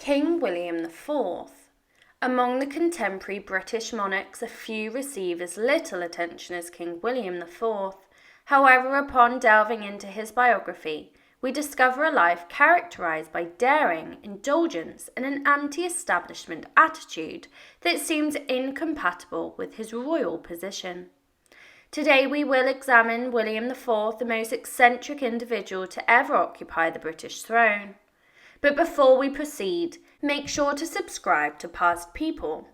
King William IV. Among the contemporary British monarchs, a few receive as little attention as King William IV. However, upon delving into his biography, we discover a life characterised by daring, indulgence, and an anti-establishment attitude that seems incompatible with his royal position. Today we will examine William IV, the most eccentric individual to ever occupy the British throne. But before we proceed, make sure to subscribe to Past People.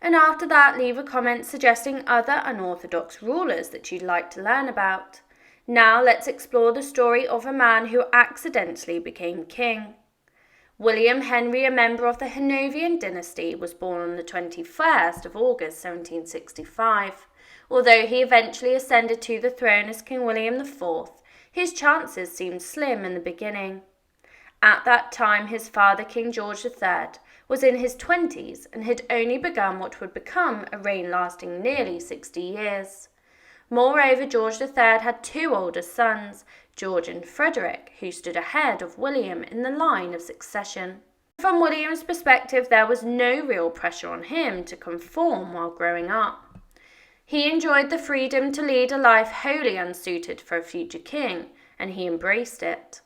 And after that, leave a comment suggesting other unorthodox rulers that you'd like to learn about. Now let's explore the story of a man who accidentally became king. William Henry, a member of the Hanoverian dynasty, was born on the 21st of August 1765. Although he eventually ascended to the throne as King William IV, his chances seemed slim in the beginning. At that time, his father, King George III, was in his 20s and had only begun what would become a reign lasting nearly 60 years. Moreover, George III had two older sons, George and Frederick, who stood ahead of William in the line of succession. From William's perspective, there was no real pressure on him to conform while growing up. He enjoyed the freedom to lead a life wholly unsuited for a future king, and he embraced it.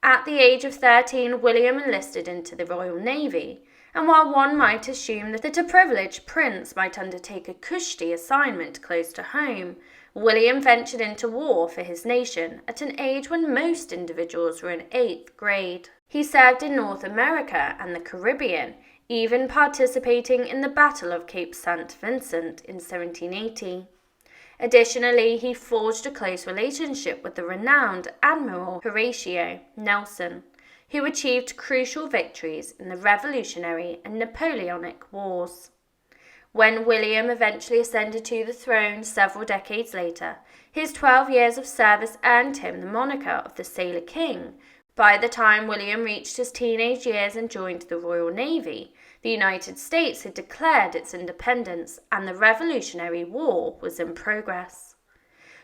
At the age of 13, William enlisted into the Royal Navy, and while one might assume that a privileged prince might undertake a cushy assignment close to home, William ventured into war for his nation at an age when most individuals were in 8th grade. He served in North America and the Caribbean, even participating in the Battle of Cape St. Vincent in 1780. Additionally, he forged a close relationship with the renowned Admiral Horatio Nelson, who achieved crucial victories in the Revolutionary and Napoleonic Wars. When William eventually ascended to the throne several decades later, his 12 years of service earned him the moniker of the Sailor King. By the time William reached his teenage years and joined the Royal Navy, the United States had declared its independence and the Revolutionary War was in progress.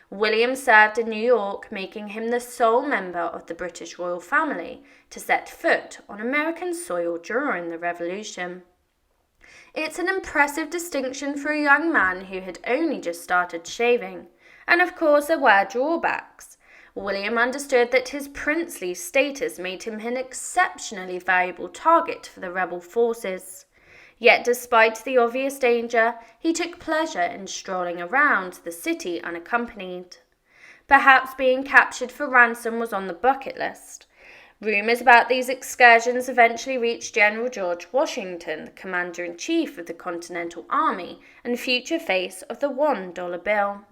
William served in New York, making him the sole member of the British royal family to set foot on American soil during the Revolution. It's an impressive distinction for a young man who had only just started shaving, and of course there were drawbacks. William understood that his princely status made him an exceptionally valuable target for the rebel forces. Yet despite the obvious danger, he took pleasure in strolling around the city unaccompanied. Perhaps being captured for ransom was on the bucket list. Rumours about these excursions eventually reached General George Washington, the Commander-in-Chief of the Continental Army and future face of the $1 bill.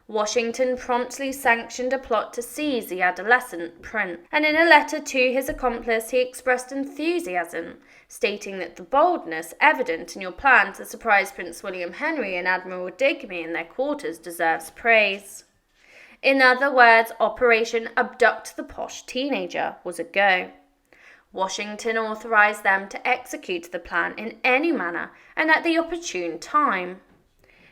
Washington promptly sanctioned a plot to seize the adolescent prince, and in a letter to his accomplice he expressed enthusiasm, stating that the boldness evident in your plan to surprise Prince William Henry and Admiral Digby in their quarters deserves praise. In other words, Operation Abduct the Posh Teenager was a go. Washington authorized them to execute the plan in any manner and at the opportune time.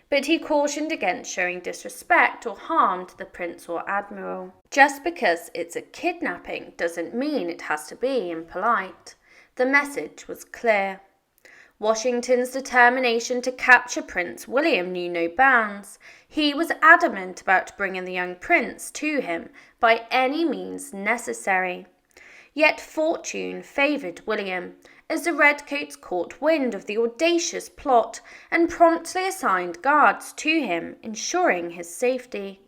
But he cautioned against showing disrespect or harm to the prince or admiral. Just because it's a kidnapping doesn't mean it has to be impolite. The message was clear. Washington's determination to capture Prince William knew no bounds. He was adamant about bringing the young prince to him by any means necessary. Yet fortune favoured William, as the Redcoats caught wind of the audacious plot and promptly assigned guards to him, ensuring his safety.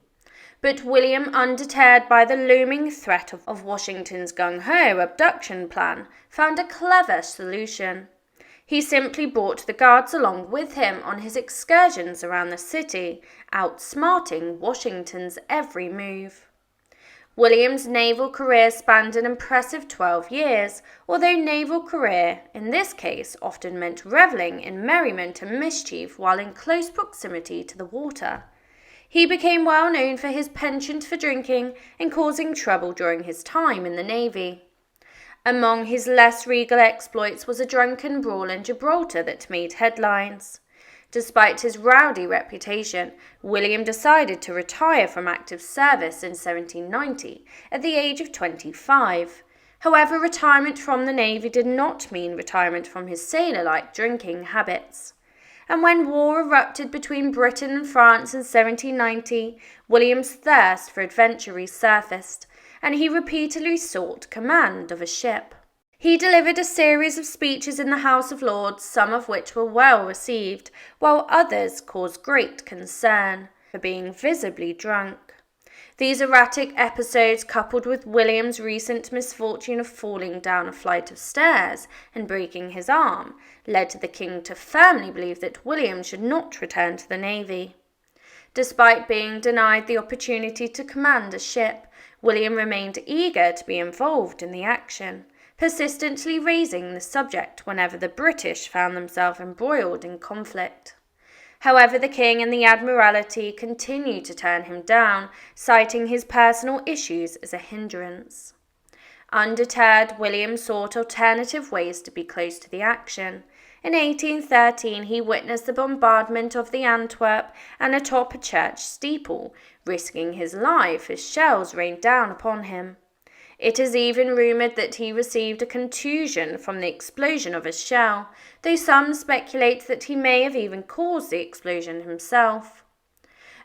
But William, undeterred by the looming threat of Washington's gung-ho abduction plan, found a clever solution. He simply brought the guards along with him on his excursions around the city, outsmarting Washington's every move. William's naval career spanned an impressive 12 years, although naval career, in this case, often meant revelling in merriment and mischief while in close proximity to the water. He became well known for his penchant for drinking and causing trouble during his time in the Navy. Among his less regal exploits was a drunken brawl in Gibraltar that made headlines. Despite his rowdy reputation, William decided to retire from active service in 1790 at the age of 25. However, retirement from the Navy did not mean retirement from his sailor-like drinking habits. And when war erupted between Britain and France in 1790, William's thirst for adventure resurfaced, and he repeatedly sought command of a ship. He delivered a series of speeches in the House of Lords, some of which were well received, while others caused great concern for being visibly drunk. These erratic episodes, coupled with William's recent misfortune of falling down a flight of stairs and breaking his arm, led the king to firmly believe that William should not return to the Navy. Despite being denied the opportunity to command a ship, William remained eager to be involved in the action, persistently raising the subject whenever the British found themselves embroiled in conflict. However, the king and the Admiralty continued to turn him down, citing his personal issues as a hindrance. Undeterred, William sought alternative ways to be close to the action. In 1813, he witnessed the bombardment of the Antwerp and atop a church steeple, risking his life as shells rained down upon him. It is even rumoured that he received a contusion from the explosion of a shell, though some speculate that he may have even caused the explosion himself.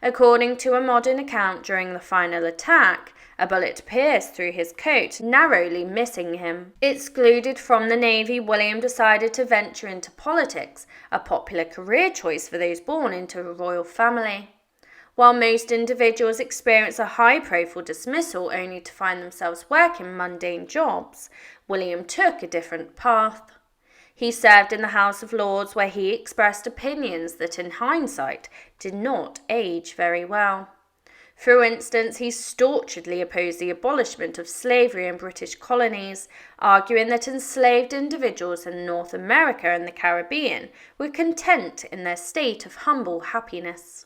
According to a modern account, during the final attack, a bullet pierced through his coat, narrowly missing him. Excluded from the Navy, William decided to venture into politics, a popular career choice for those born into a royal family. While most individuals experience a high-profile dismissal only to find themselves working mundane jobs, William took a different path. He served in the House of Lords, where he expressed opinions that in hindsight did not age very well. For instance, he staunchly opposed the abolishment of slavery in British colonies, arguing that enslaved individuals in North America and the Caribbean were content in their state of humble happiness.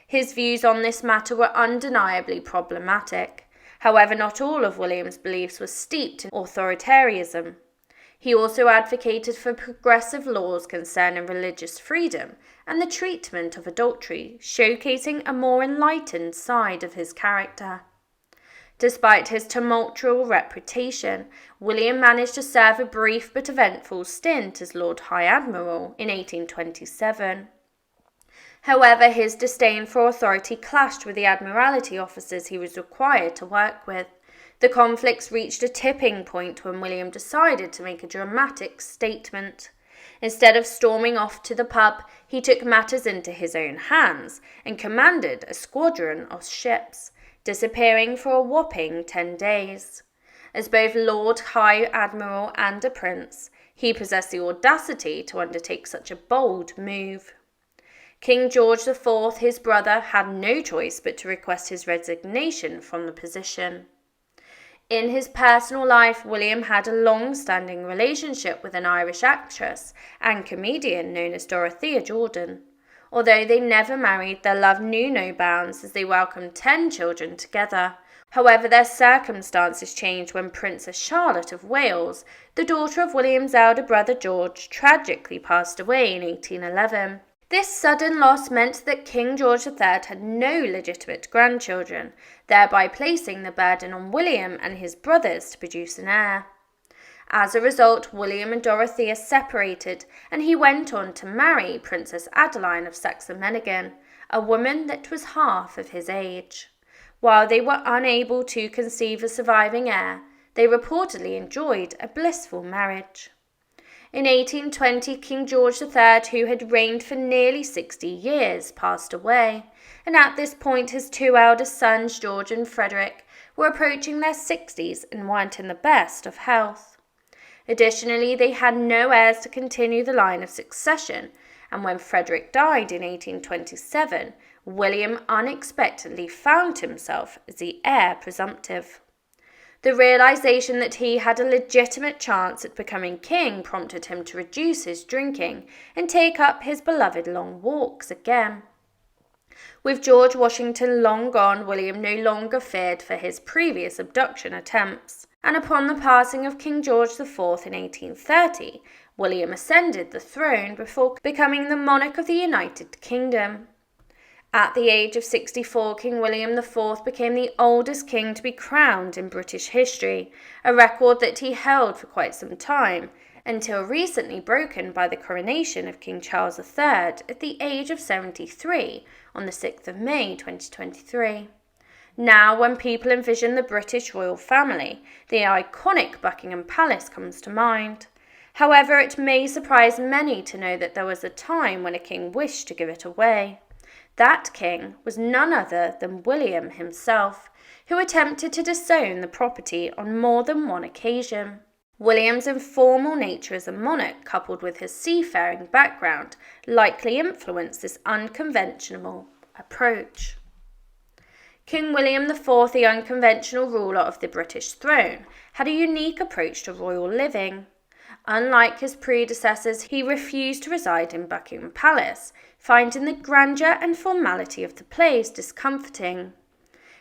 His views on this matter were undeniably problematic. However, not all of William's beliefs were steeped in authoritarianism. He also advocated for progressive laws concerning religious freedom and the treatment of adultery, showcasing a more enlightened side of his character. Despite his tumultuous reputation, William managed to serve a brief but eventful stint as Lord High Admiral in 1827. However, his disdain for authority clashed with the Admiralty officers he was required to work with. The conflicts reached a tipping point when William decided to make a dramatic statement. Instead of storming off to the pub, he took matters into his own hands and commanded a squadron of ships, disappearing for a whopping 10 days. As both Lord High Admiral and a prince, he possessed the audacity to undertake such a bold move. King George IV, his brother, had no choice but to request his resignation from the position. In his personal life, William had a long-standing relationship with an Irish actress and comedian known as Dorothea Jordan. Although they never married, their love knew no bounds as they welcomed 10 children together. However, their circumstances changed when Princess Charlotte of Wales, the daughter of William's elder brother George, tragically passed away in 1811. This sudden loss meant that King George III had no legitimate grandchildren, thereby placing the burden on William and his brothers to produce an heir. As a result, William and Dorothea separated, and he went on to marry Princess Adelaide of Saxe-Meiningen, a woman that was half of his age. While they were unable to conceive a surviving heir, they reportedly enjoyed a blissful marriage. In 1820, King George III, who had reigned for nearly 60 years, passed away, and at this point his 2 eldest sons, George and Frederick, were approaching their 60s and weren't in the best of health. Additionally, they had no heirs to continue the line of succession, and when Frederick died in 1827, William unexpectedly found himself as the heir presumptive. The realization that he had a legitimate chance at becoming king prompted him to reduce his drinking and take up his beloved long walks again. With George Washington long gone, William no longer feared for his previous abduction attempts, and upon the passing of King George IV in 1830, William ascended the throne before becoming the monarch of the United Kingdom. At the age of 64, King William IV became the oldest king to be crowned in British history, a record that he held for quite some time, until recently broken by the coronation of King Charles III at the age of 73 on the 6th of May 2023. Now, when people envision the British royal family, the iconic Buckingham Palace comes to mind. However, it may surprise many to know that there was a time when a king wished to give it away. That king was none other than William himself, who attempted to disown the property on more than one occasion. William's informal nature as a monarch, coupled with his seafaring background, likely influenced this unconventional approach. King William IV, the unconventional ruler of the British throne, had a unique approach to royal living. Unlike his predecessors, he refused to reside in Buckingham Palace, finding the grandeur and formality of the place discomforting.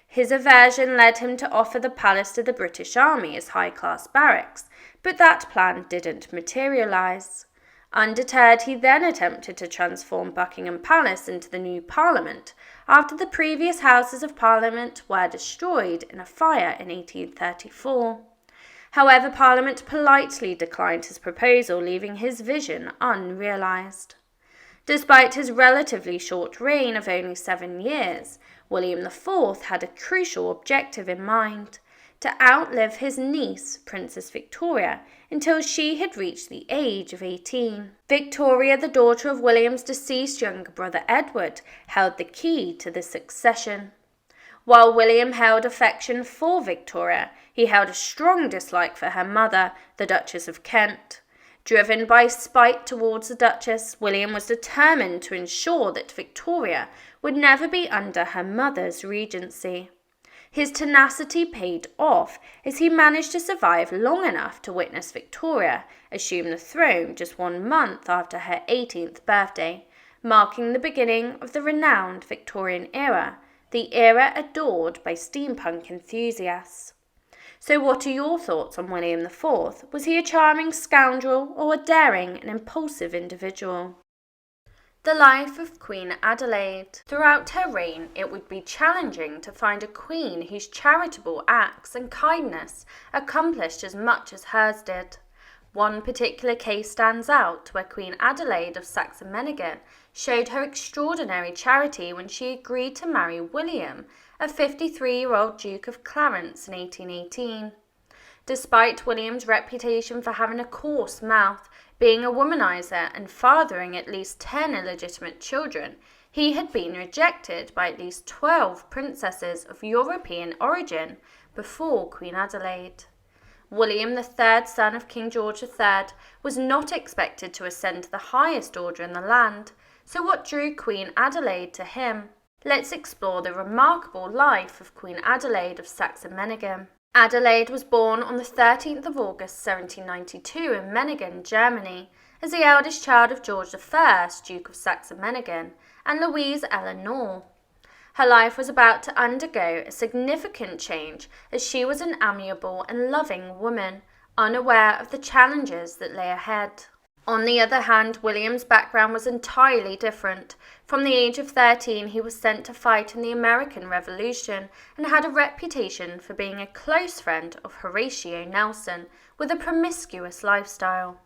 His aversion led him to offer the palace to the British Army as high-class barracks, but that plan didn't materialise. Undeterred, he then attempted to transform Buckingham Palace into the new Parliament, after the previous Houses of Parliament were destroyed in a fire in 1834. However, Parliament politely declined his proposal, leaving his vision unrealised. Despite his relatively short reign of only 7 years, William IV had a crucial objective in mind: to outlive his niece, Princess Victoria, until she had reached the age of 18. Victoria, the daughter of William's deceased younger brother Edward, held the key to the succession. While William held affection for Victoria, he held a strong dislike for her mother, the Duchess of Kent. Driven by spite towards the Duchess, William was determined to ensure that Victoria would never be under her mother's regency. His tenacity paid off as he managed to survive long enough to witness Victoria assume the throne just 1 month after her 18th birthday, marking the beginning of the renowned Victorian era, the era adored by steampunk enthusiasts. So what are your thoughts on William IV? Was he a charming scoundrel or a daring and impulsive individual? The life of Queen Adelaide. Throughout her reign, it would be challenging to find a queen whose charitable acts and kindness accomplished as much as hers did. One particular case stands out, where Queen Adelaide of Saxe-Meiningen showed her extraordinary charity when she agreed to marry William, a 53-year-old Duke of Clarence, in 1818. Despite William's reputation for having a coarse mouth, being a womanizer, and fathering at least 10 illegitimate children, he had been rejected by at least 12 princesses of European origin before Queen Adelaide. William, the third son of King George III, was not expected to ascend to the highest order in the land, so what drew Queen Adelaide to him? Let's explore the remarkable life of Queen Adelaide of Saxe-Meiningen. Adelaide was born on the 13th of August 1792 in Meiningen, Germany, as the eldest child of George I, Duke of Saxe-Meiningen, and Louise Eleanor. Her life was about to undergo a significant change, as she was an amiable and loving woman, unaware of the challenges that lay ahead. On the other hand, William's background was entirely different. From the age of 13, he was sent to fight in the American Revolution and had a reputation for being a close friend of Horatio Nelson, with a promiscuous lifestyle.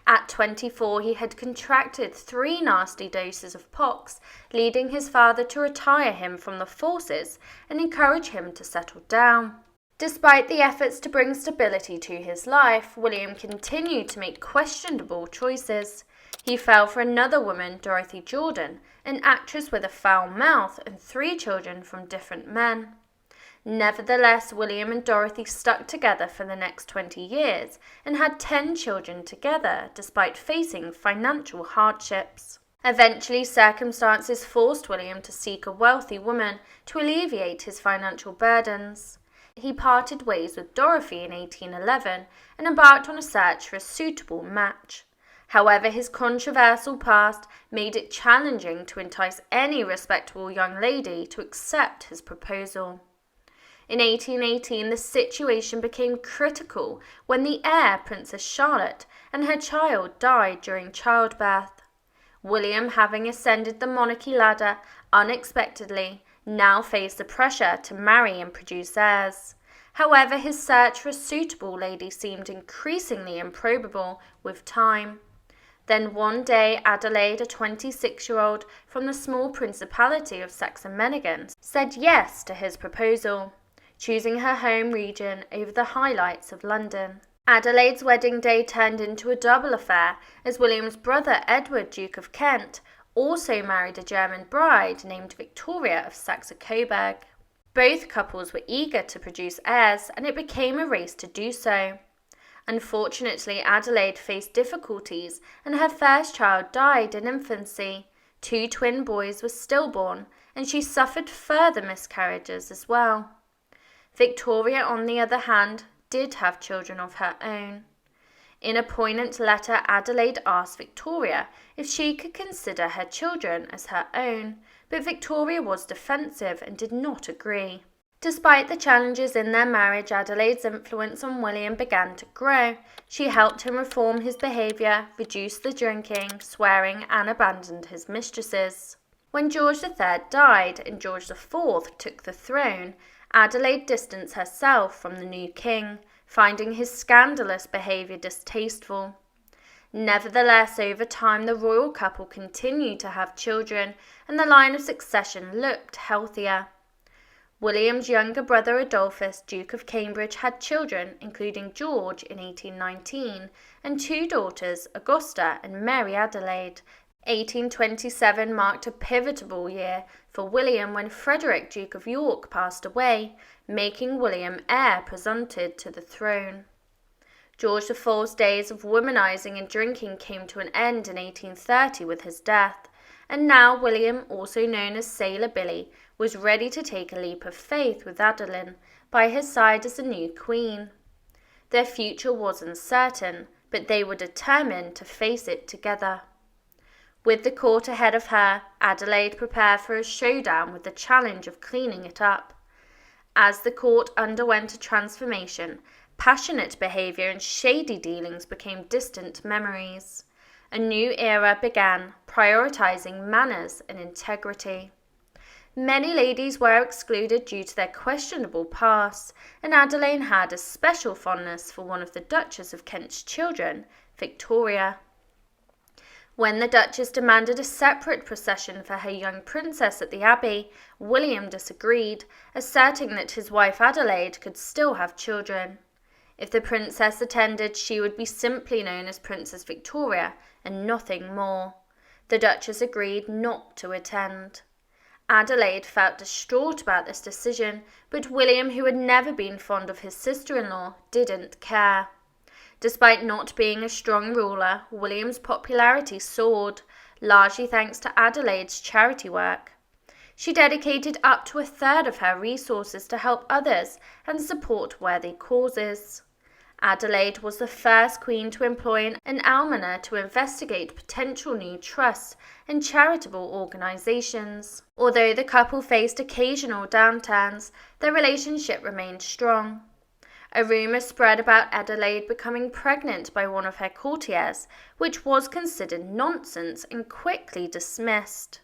At 24, he had contracted 3 nasty doses of pox, leading his father to retire him from the forces and encourage him to settle down. Despite the efforts to bring stability to his life, William continued to make questionable choices. He fell for another woman, Dorothy Jordan, an actress with a foul mouth and 3 children from different men. Nevertheless, William and Dorothy stuck together for the next 20 years and had 10 children together, despite facing financial hardships. Eventually, circumstances forced William to seek a wealthy woman to alleviate his financial burdens. He parted ways with Dorothy in 1811 and embarked on a search for a suitable match. However, his controversial past made it challenging to entice any respectable young lady to accept his proposal. In 1818, the situation became critical when the heir, Princess Charlotte, and her child died during childbirth. William, having ascended the monarchy ladder, unexpectedly, now faced the pressure to marry and produce heirs. However, his search for a suitable lady seemed increasingly improbable with time. Then one day Adelaide, a 26-year-old from the small principality of Saxe-Meiningen, said yes to his proposal, choosing her home region over the highlights of London. Adelaide's wedding day turned into a double affair, as William's brother Edward, Duke of Kent, also married a German bride named Victoria of Saxe-Coburg. Both couples were eager to produce heirs, and it became a race to do so. Unfortunately, Adelaide faced difficulties, and her first child died in infancy. 2 twin boys were stillborn, and she suffered further miscarriages as well. Victoria, on the other hand, did have children of her own. In a poignant letter, Adelaide asked Victoria if she could consider her children as her own, but Victoria was defensive and did not agree. Despite the challenges in their marriage, Adelaide's influence on William began to grow. She helped him reform his behaviour, reduce the drinking, swearing, and abandoned his mistresses. When George III died and George IV took the throne, Adelaide distanced herself from the new king, finding his scandalous behaviour distasteful. Nevertheless, over time the royal couple continued to have children, and the line of succession looked healthier. William's younger brother Adolphus, Duke of Cambridge, had children, including George in 1819, and 2 daughters, Augusta and Mary Adelaide. 1827 marked a pivotal year for William when Frederick, Duke of York, passed away, making William heir presumptive to the throne. George IV's days of womanizing and drinking came to an end in 1830 with his death, and now William, also known as Sailor Billy, was ready to take a leap of faith with Adeline by his side as the new queen. Their future was uncertain, but they were determined to face it together. With the court ahead of her, Adelaide prepared for a showdown with the challenge of cleaning it up. As the court underwent a transformation, passionate behaviour and shady dealings became distant memories. A new era began, prioritising manners and integrity. Many ladies were excluded due to their questionable past, and Adelaide had a special fondness for one of the Duchess of Kent's children, Victoria. When the Duchess demanded a separate procession for her young princess at the Abbey, William disagreed, asserting that his wife Adelaide could still have children. If the princess attended, she would be simply known as Princess Victoria and nothing more. The Duchess agreed not to attend. Adelaide felt distraught about this decision, but William, who had never been fond of his sister-in-law, didn't care. Despite not being a strong ruler, William's popularity soared, largely thanks to Adelaide's charity work. She dedicated up to 1/3 of her resources to help others and support worthy causes. Adelaide was the first queen to employ an almoner to investigate potential new trusts and charitable organisations. Although the couple faced occasional downturns, their relationship remained strong. A rumour spread about Adelaide becoming pregnant by one of her courtiers, which was considered nonsense and quickly dismissed.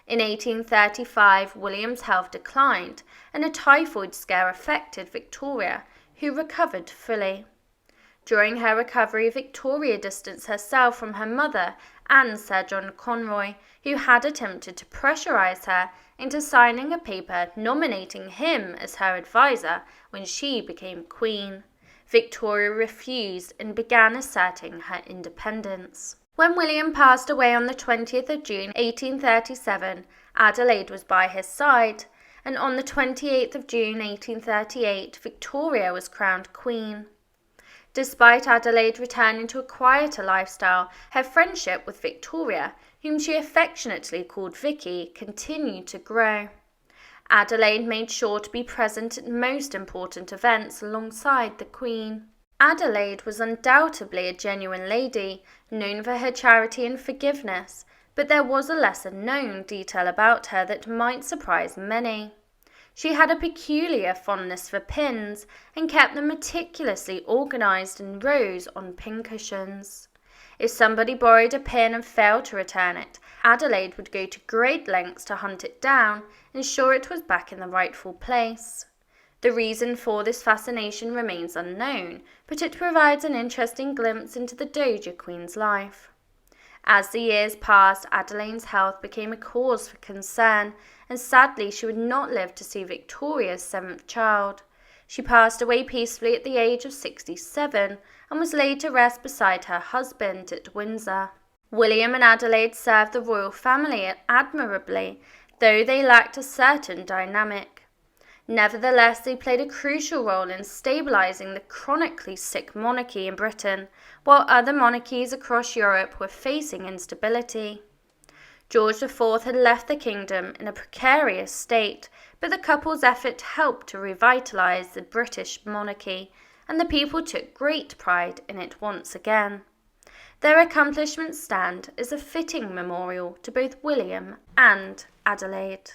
In 1835, William's health declined, and a typhoid scare affected Victoria, who recovered fully. During her recovery, Victoria distanced herself from her mother and Sir John Conroy, who had attempted to pressurise her into signing a paper nominating him as her advisor when she became queen. Victoria refused and began asserting her independence. When William passed away on the 20th of June 1837, Adelaide was by his side, and on the 28th of June 1838, Victoria was crowned queen. Despite Adelaide returning to a quieter lifestyle, her friendship with Victoria, whom she affectionately called Vicky, continued to grow. Adelaide made sure to be present at most important events alongside the Queen. Adelaide was undoubtedly a genuine lady, known for her charity and forgiveness, but there was a lesser-known detail about her that might surprise many. She had a peculiar fondness for pins and kept them meticulously organised in rows on pincushions. If somebody borrowed a pin and failed to return it, Adelaide would go to great lengths to hunt it down, ensure it was back in the rightful place. The reason for this fascination remains unknown, but it provides an interesting glimpse into the Dowager Queen's life. As the years passed, Adelaide's health became a cause for concern, and sadly she would not live to see Victoria's 7th child. She passed away peacefully at the age of 67 and was laid to rest beside her husband at Windsor. William and Adelaide served the royal family admirably, though they lacked a certain dynamic. Nevertheless, they played a crucial role in stabilising the chronically sick monarchy in Britain, while other monarchies across Europe were facing instability. George IV had left the kingdom in a precarious state, but the couple's effort helped to revitalise the British monarchy, and the people took great pride in it once again. Their accomplishments stand as a fitting memorial to both William and Adelaide.